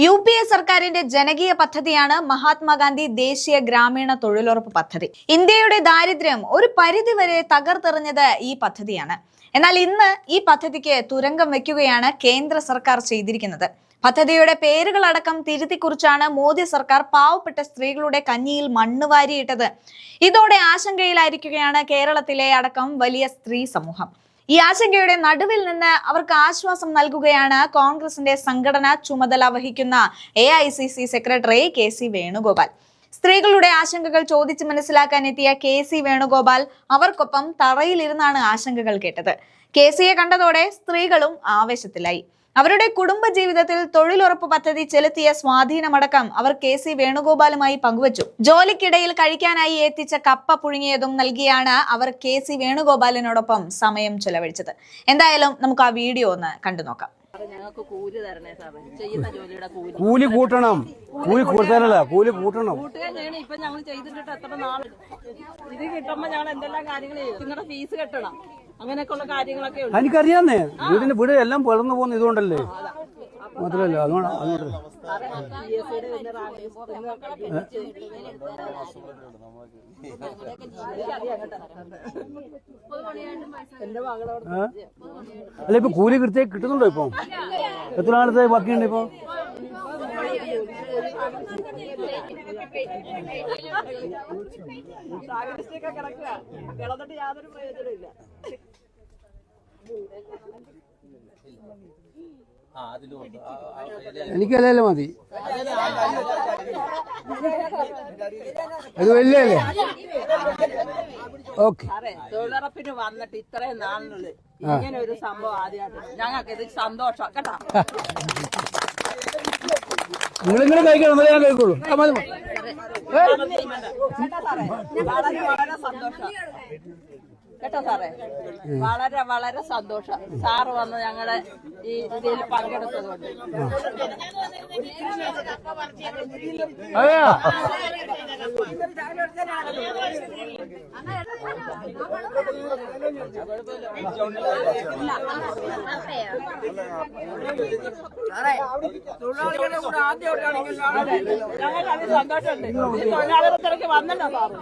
UPA സർക്കാരിന്റെ ജനകീയ പദ്ധതിയാണ് മഹാത്മാഗാന്ധി ദേശീയ ഗ്രാമീണ തൊഴിലുറപ്പ് പദ്ധതി. ഇന്ത്യയുടെ ദാരിദ്ര്യം ഒരു പരിധിവരെ തകർത്തെറിഞ്ഞത് ഈ പദ്ധതിയാണ്. എന്നാൽ ഇന്ന് ഈ പദ്ധതിക്ക് തുരങ്കം വെക്കുകയാണ് കേന്ദ്ര സർക്കാർ ചെയ്തിരിക്കുന്നത്. പദ്ധതിയുടെ പേരുകളടക്കം തിരുത്തിക്കുറിച്ചാണ് മോദി സർക്കാർ പാവപ്പെട്ട സ്ത്രീകളുടെ കഞ്ഞിയിൽ മണ്ണ് വാരിയിട്ടത്. ഇതോടെ ആശങ്കയിലായിരിക്കുകയാണ് കേരളത്തിലെ അടക്കം വലിയ സ്ത്രീ സമൂഹം. ഈ ആശങ്കയുടെ നടുവിൽ നിന്ന് അവർക്ക് ആശ്വാസം നൽകുകയാണ് കോൺഗ്രസിന്റെ സംഘടനാ ചുമതല വഹിക്കുന്ന AICC സെക്രട്ടറി KC വേണുഗോപാൽ. സ്ത്രീകളുടെ ആശങ്കകൾ ചോദിച്ച് മനസ്സിലാക്കാൻ എത്തിയ KC വേണുഗോപാൽ അവർക്കൊപ്പം തറയിലിരുന്നാണ് ആശങ്കകൾ കേട്ടത്. KCയെ കണ്ടതോടെ സ്ത്രീകളും ആവേശത്തിലായി. അവരുടെ കുടുംബ ജീവിതത്തിൽ തൊഴിലുറപ്പ് പദ്ധതി ചെലുത്തിയ സ്വാധീനമടക്കം അവർ KC വേണുഗോപാലുമായി പങ്കുവച്ചു. ജോലിക്കിടയിൽ കഴിക്കാനായി എത്തിച്ച കപ്പ പുഴുങ്ങിയതും നൽകിയാണ് അവർ KC വേണുഗോപാലിനോടൊപ്പം സമയം ചെലവഴിച്ചത്. എന്തായാലും നമുക്ക് ആ വീഡിയോ ഒന്ന് കണ്ടു നോക്കാം. ഞങ്ങൾക്ക് കൂലി തരണേ സാറേ, ചെയ്യുന്ന ജോലിയുടെ കൂലി കൂട്ടണം. കൂലി കൂട്ടാനല്ല, കൂലി കൂട്ടണം. കൂട്ടുകയും ചെയ്യണം. ഇപ്പൊ ഞങ്ങൾ ചെയ്തിട്ട് എത്ര നാൾ ഇത് കിട്ടുമ്പോ ഞങ്ങൾ എന്തെല്ലാം കാര്യങ്ങൾ ചെയ്യും. നിങ്ങളുടെ ഫീസ് കെട്ടണം, അങ്ങനെയൊക്കെയുള്ള കാര്യങ്ങളൊക്കെ ഉണ്ട്. എനിക്കറിയാന്നേ, വീട് എല്ലാം വളർന്നു പോകുന്ന ഇതുകൊണ്ടല്ലേ, മാത്രമല്ല അതുകൊണ്ട് അല്ല ഇപ്പൊ കൂലി കൃത്യമായി കിട്ടുന്നുണ്ടോ? ഇപ്പൊ എത്ര നാളത്തെ ബാക്കിയുണ്ട്? ഇപ്പൊ യാതൊരു പ്രയോജനമില്ല. എനിക്കല്ലേ മതി, അത് വലിയല്ലേ? ഓക്കെ. തൊഴിലുറപ്പിന് വന്നിട്ട് ഇത്രയും നാളിനുള്ളിൽ ഇങ്ങനെ ഒരു സംഭവം ആദ്യമായിട്ട് ഞങ്ങൾക്ക് ഇത് സന്തോഷം കേട്ടോ. നിങ്ങളിങ്ങനെ കഴിക്കണം, എന്നാലേ ഞാൻ കഴിക്കുള്ളൂ. വളരെ സന്തോഷം കേട്ടോ സാറേ, വളരെ വളരെ സന്തോഷം സാറ് വന്ന് ഞങ്ങളുടെ ഈ ഇതിൽ പങ്കെടുത്തതുകൊണ്ട്. ഞങ്ങൾക്ക് സന്തോഷമുണ്ട്. ഈ തൊഴിലാളികൾക്ക് വന്നല്ലോ സാറ്.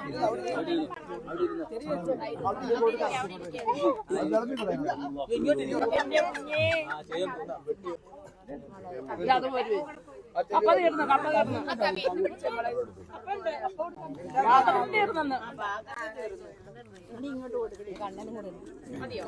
കപ്പ തീർന്നു, കപ്പ തീർന്നു. ഇങ്ങോട്ട് കൊടുക്കണേ, കണ്ണനും കൂടെ മതിയോ?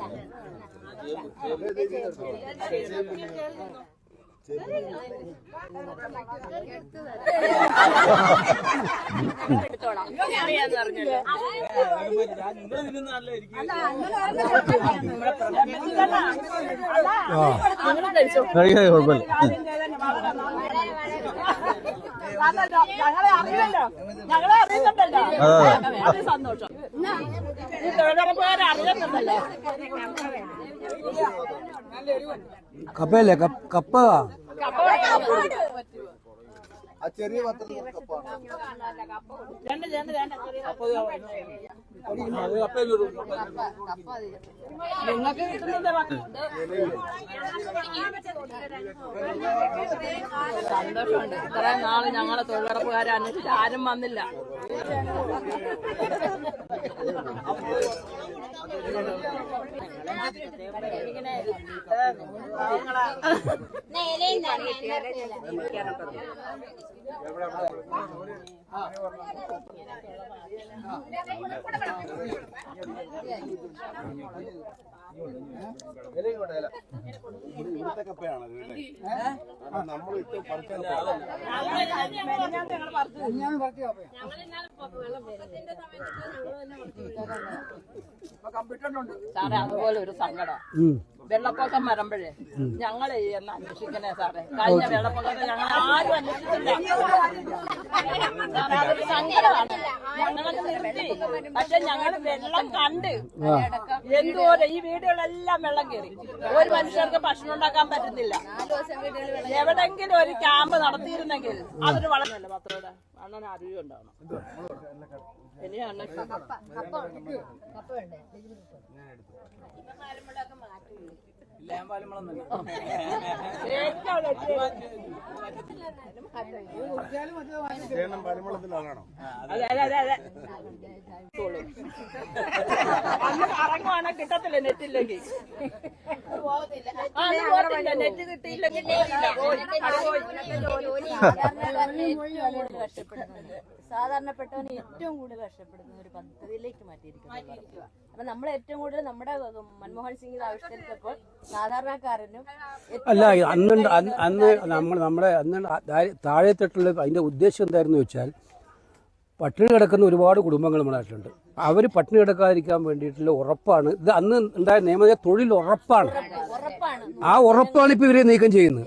ഞങ്ങളെ അറിയില്ലല്ലോ, ഞങ്ങളെ അറിയുന്നുണ്ടല്ലോ, അത് സന്തോഷം. ഈ തൊഴിലുറപ്പുകാരെ അറിയുന്നുണ്ടല്ലോ. കപ്പയല്ലേ? കപ്പ ചെറിയ നിങ്ങൾക്ക് കിട്ടുന്നില്ല. സന്തോഷമുണ്ട്. ഇത്രയും നാള് ഞങ്ങളെ തൊഴിലുറപ്പുകാരെ അന്വേഷിച്ച് ആരും വന്നില്ല. ഇവിടുത്തെ കപ്പയാണ് നമ്മൾ സാറേ അതുപോലെ ഒരു സങ്കടം. വെള്ളപ്പൊക്കം വരുമ്പോഴേ ഞങ്ങളെ എന്ന് അന്വേഷിക്കണേ സാറേ. കഴിഞ്ഞ വെള്ളപ്പൊക്കത്തെ ഞങ്ങൾ ആരും അന്വേഷിച്ചില്ല. അതൊരു സങ്കടമാണ്. ഞങ്ങളൊക്കെ നിർത്തി, പക്ഷെ ഞങ്ങൾ വെള്ളം കണ്ട് എന്തോരം ഈ വീടുകളെല്ലാം വെള്ളം കയറി. ഒരു മനുഷ്യർക്ക് ഭക്ഷണം ഉണ്ടാക്കാൻ പറ്റുന്നില്ല. എവിടെങ്കിലും ഒരു ക്യാമ്പ് നടത്തിയിരുന്നെങ്കിൽ അതൊരു വളർന്നല്ല. പത്രയുടെ അണ്ണന് അറിവുണ്ടാവണം. ഇനി അണ്ണ ചേട്ടൻ പരിമളത്തിലാണോ? അതെ അതെ അതെ അതെ അന്ന് കറങ്ങുവാണെ കിട്ടത്തില്ല നെറ്റില്ലെങ്കിൽ നെറ്റ് കിട്ടിയില്ലെങ്കിൽ സാധാരണപ്പെട്ടവന് ഏറ്റവും കൂടുതൽ കഷ്ടപ്പെടുന്ന ഒരു പദ്ധതിയിലേക്ക് മാറ്റിയിരിക്കുന്നു. അപ്പൊ നമ്മൾ ഏറ്റവും കൂടുതൽ നമ്മുടെ മൻമോഹൻ സിംഗ് ആവിഷ്കരിച്ചപ്പോൾ സാധാരണക്കാരനും അല്ല അന്ന് നമ്മുടെ താഴെത്തട്ടുള്ള അതിന്റെ ഉദ്ദേശം എന്തായിരുന്നു വെച്ചാൽ പട്ടിണി കിടക്കുന്ന ഒരുപാട് കുടുംബങ്ങൾ നമ്മുടെ നാട്ടിലുണ്ട്. അവർ പട്ടിണി കിടക്കാതിരിക്കാൻ വേണ്ടിയിട്ടുള്ള ഉറപ്പാണ് ഇത്. അന്ന് ഉണ്ടായ നിയമ തൊഴിൽ ഉറപ്പാണ്. ആ ഉറപ്പാണ് ഇപ്പൊ ഇവരെ നീക്കം ചെയ്യുന്നത്.